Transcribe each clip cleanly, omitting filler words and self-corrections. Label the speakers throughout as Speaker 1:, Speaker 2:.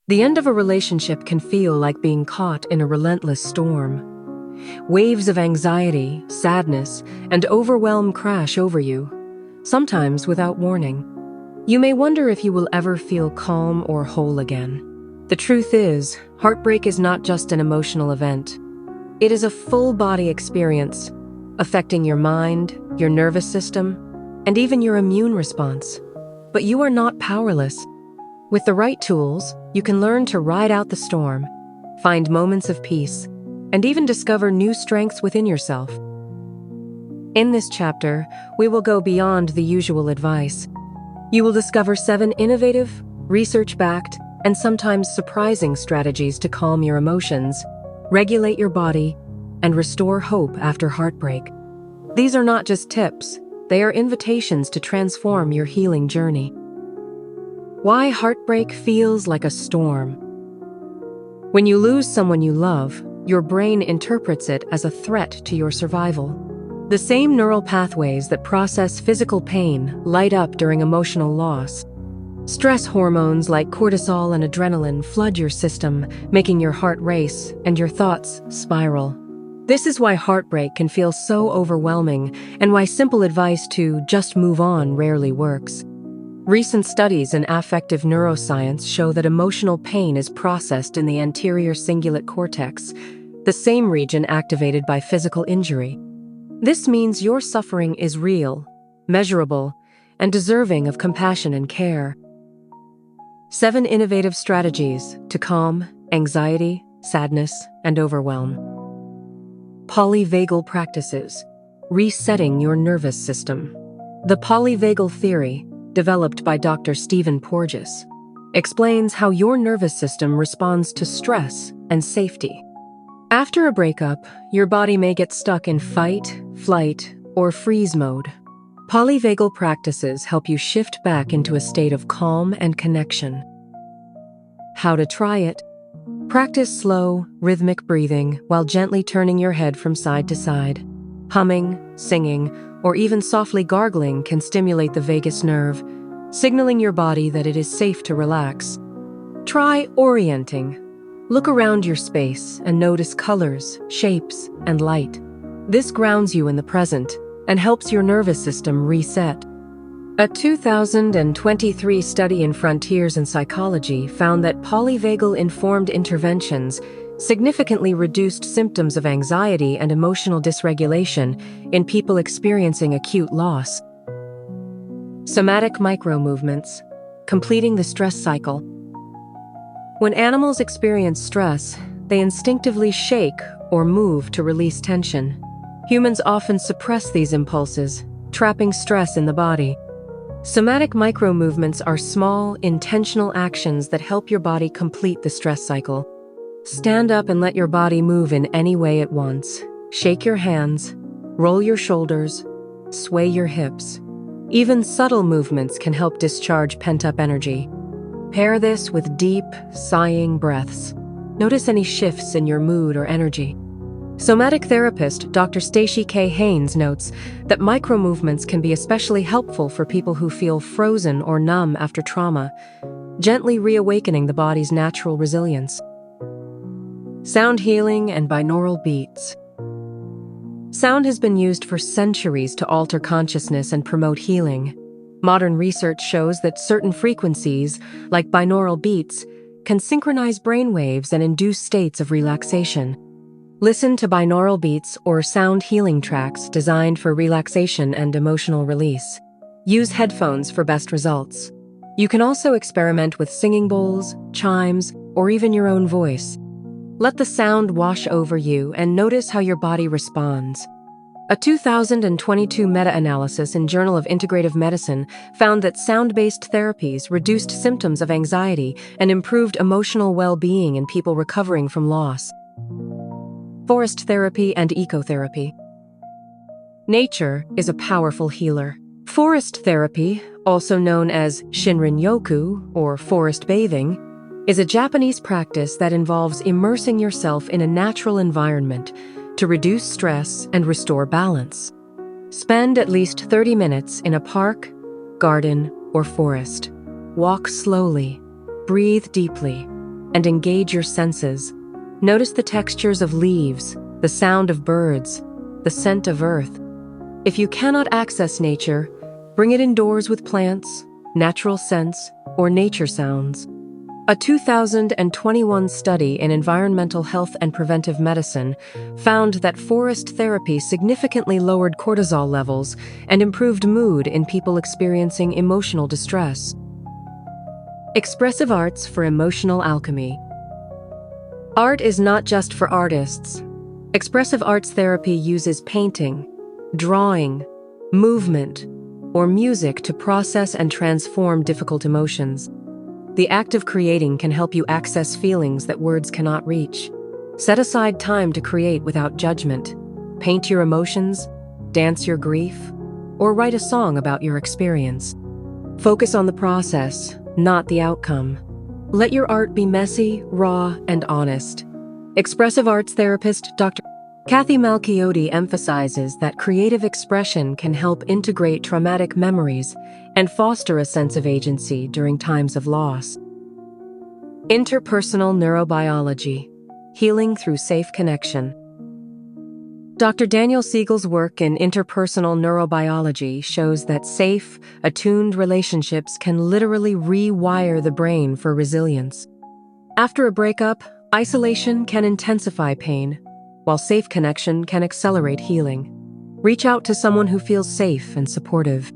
Speaker 1: The end of a relationship can feel like being caught in a relentless storm. Waves of anxiety, sadness, and overwhelm crash over you, sometimes without warning. You may wonder if you will ever feel calm or whole again. The truth is, heartbreak is not just an emotional event. It is a full-body experience, affecting your mind, your nervous system, and even your immune response. But you are not powerless. With the right tools, you can learn to ride out the storm, find moments of peace, and even discover new strengths within yourself. In this chapter, we will go beyond the usual advice. You will discover 7 innovative, research-backed, and sometimes surprising strategies to calm your emotions, regulate your body, and restore hope after heartbreak. These are not just tips, they are invitations to transform your healing journey. Why heartbreak feels like a storm. When you lose someone you love, your brain interprets it as a threat to your survival. The same neural pathways that process physical pain light up during emotional loss. Stress hormones like cortisol and adrenaline flood your system, making your heart race and your thoughts spiral. This is why heartbreak can feel so overwhelming and why simple advice to just move on rarely works. Recent studies in affective neuroscience show that emotional pain is processed in the anterior cingulate cortex, the same region activated by physical injury. This means your suffering is real, measurable, and deserving of compassion and care. 7 innovative strategies to calm anxiety, sadness, and overwhelm. Polyvagal practices, resetting your nervous system. The polyvagal theory, developed by Dr. Stephen Porges, explains how your nervous system responds to stress and safety. After a breakup, your body may get stuck in fight, flight, or freeze mode. Polyvagal practices help you shift back into a state of calm and connection. How to try it? Practice slow, rhythmic breathing while gently turning your head from side to side. Humming, singing, or even softly gargling can stimulate the vagus nerve, signaling your body that it is safe to relax. Try orienting. Look around your space and notice colors, shapes, and light. This grounds you in the present and helps your nervous system reset. A 2023 study in Frontiers in Psychology found that polyvagal-informed interventions significantly reduced symptoms of anxiety and emotional dysregulation in people experiencing acute loss. Somatic micromovements, completing the stress cycle. When animals experience stress, they instinctively shake or move to release tension. Humans often suppress these impulses, trapping stress in the body. Somatic micromovements are small, intentional actions that help your body complete the stress cycle. Stand up and let your body move in any way it wants. Shake your hands, roll your shoulders, sway your hips. Even subtle movements can help discharge pent-up energy. Pair this with deep, sighing breaths. Notice any shifts in your mood or energy. Somatic therapist Dr. Stacey K. Haynes notes that micromovements can be especially helpful for people who feel frozen or numb after trauma, gently reawakening the body's natural resilience. Sound healing and binaural beats. Sound has been used for centuries to alter consciousness and promote healing. Modern research shows that certain frequencies, like binaural beats, can synchronize brainwaves and induce states of relaxation. Listen to binaural beats or sound healing tracks designed for relaxation and emotional release. Use headphones for best results. You can also experiment with singing bowls, chimes, or even your own voice. Let the sound wash over you and notice how your body responds. A 2022 meta-analysis in Journal of Integrative Medicine found that sound-based therapies reduced symptoms of anxiety and improved emotional well-being in people recovering from loss. Forest therapy and ecotherapy. Nature is a powerful healer. Forest therapy, also known as Shinrin-yoku or forest bathing, is a Japanese practice that involves immersing yourself in a natural environment to reduce stress and restore balance. Spend at least 30 minutes in a park, garden, or forest. Walk slowly, breathe deeply, and engage your senses. Notice the textures of leaves, the sound of birds, the scent of earth. If you cannot access nature, bring it indoors with plants, natural scents, or nature sounds. A 2021 study in environmental health and preventive medicine found that forest therapy significantly lowered cortisol levels and improved mood in people experiencing emotional distress. Expressive arts for emotional alchemy. Art is not just for artists. Expressive arts therapy uses painting, drawing, movement, or music to process and transform difficult emotions. The act of creating can help you access feelings that words cannot reach. Set aside time to create without judgment. Paint your emotions, dance your grief, or write a song about your experience. Focus on the process, not the outcome. Let your art be messy, raw, and honest. Expressive arts therapist Dr. Kathy Malchiotti emphasizes that creative expression can help integrate traumatic memories and foster a sense of agency during times of loss. Interpersonal neurobiology, healing through safe connection. Dr. Daniel Siegel's work in interpersonal neurobiology shows that safe, attuned relationships can literally rewire the brain for resilience. After a breakup, isolation can intensify pain, while safe connection can accelerate healing. Reach out to someone who feels safe and supportive.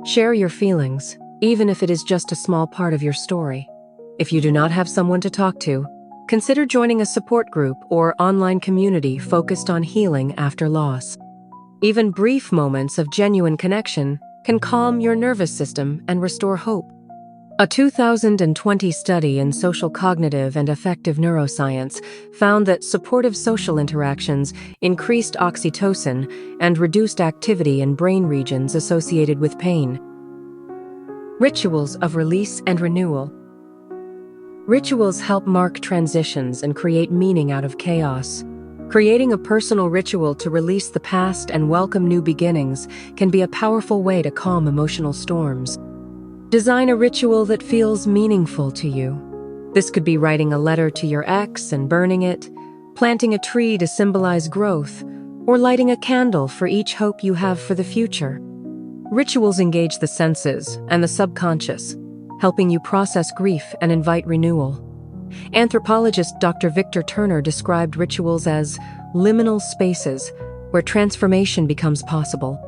Speaker 1: Share your feelings, even if it is just a small part of your story. If you do not have someone to talk to, consider joining a support group or online community focused on healing after loss. Even brief moments of genuine connection can calm your nervous system and restore hope. A 2020 study in social cognitive and affective neuroscience found that supportive social interactions increased oxytocin and reduced activity in brain regions associated with pain. Rituals of release and renewal. Rituals help mark transitions and create meaning out of chaos. Creating a personal ritual to release the past and welcome new beginnings can be a powerful way to calm emotional storms. Design a ritual that feels meaningful to you. This could be writing a letter to your ex and burning it, planting a tree to symbolize growth, or lighting a candle for each hope you have for the future. Rituals engage the senses and the subconscious, helping you process grief and invite renewal. Anthropologist Dr. Victor Turner described rituals as liminal spaces where transformation becomes possible.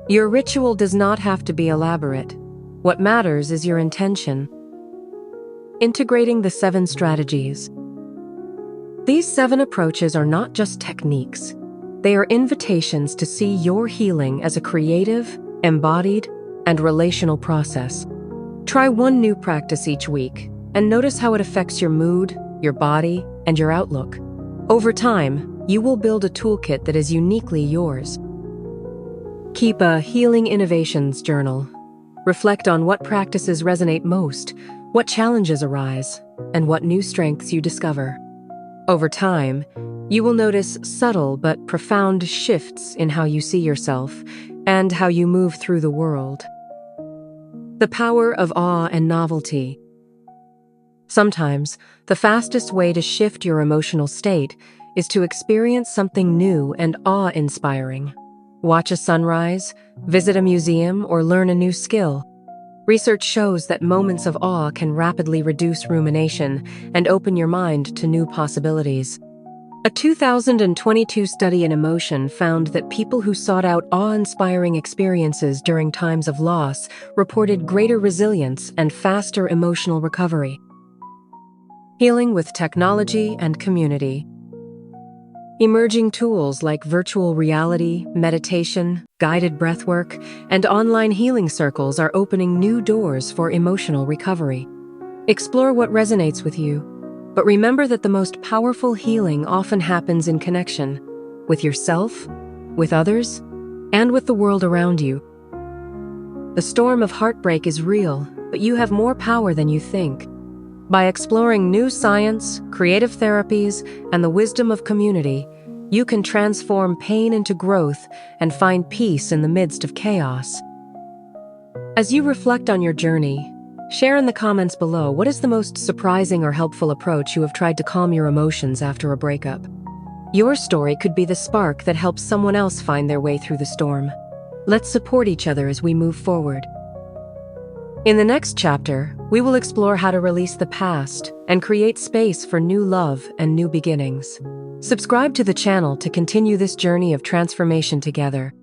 Speaker 1: Your ritual does not have to be elaborate. What matters is your intention. Integrating the 7 strategies. These 7 approaches are not just techniques. They are invitations to see your healing as a creative, embodied, and relational process. Try one new practice each week and notice how it affects your mood, your body, and your outlook. Over time, you will build a toolkit that is uniquely yours. Keep a Healing Innovations journal. Reflect on what practices resonate most, what challenges arise, and what new strengths you discover. Over time, you will notice subtle but profound shifts in how you see yourself and how you move through the world. The power of awe and novelty. Sometimes, the fastest way to shift your emotional state is to experience something new and awe-inspiring. Watch a sunrise, visit a museum, or learn a new skill. Research shows that moments of awe can rapidly reduce rumination and open your mind to new possibilities. A 2022 study in emotion found that people who sought out awe-inspiring experiences during times of loss reported greater resilience and faster emotional recovery. Healing with technology and community. Emerging tools like virtual reality, meditation, guided breathwork, and online healing circles are opening new doors for emotional recovery. Explore what resonates with you, but remember that the most powerful healing often happens in connection with yourself, with others, and with the world around you. The storm of heartbreak is real, but you have more power than you think. By exploring new science, creative therapies, and the wisdom of community, you can transform pain into growth and find peace in the midst of chaos. As you reflect on your journey, Share in the comments below what is the most surprising or helpful approach you have tried to calm your emotions after a breakup. Your story could be the spark that helps someone else find their way through the storm. Let's support each other as we move forward. In the next chapter, we will explore how to release the past and create space for new love and new beginnings. Subscribe to the channel to continue this journey of transformation together.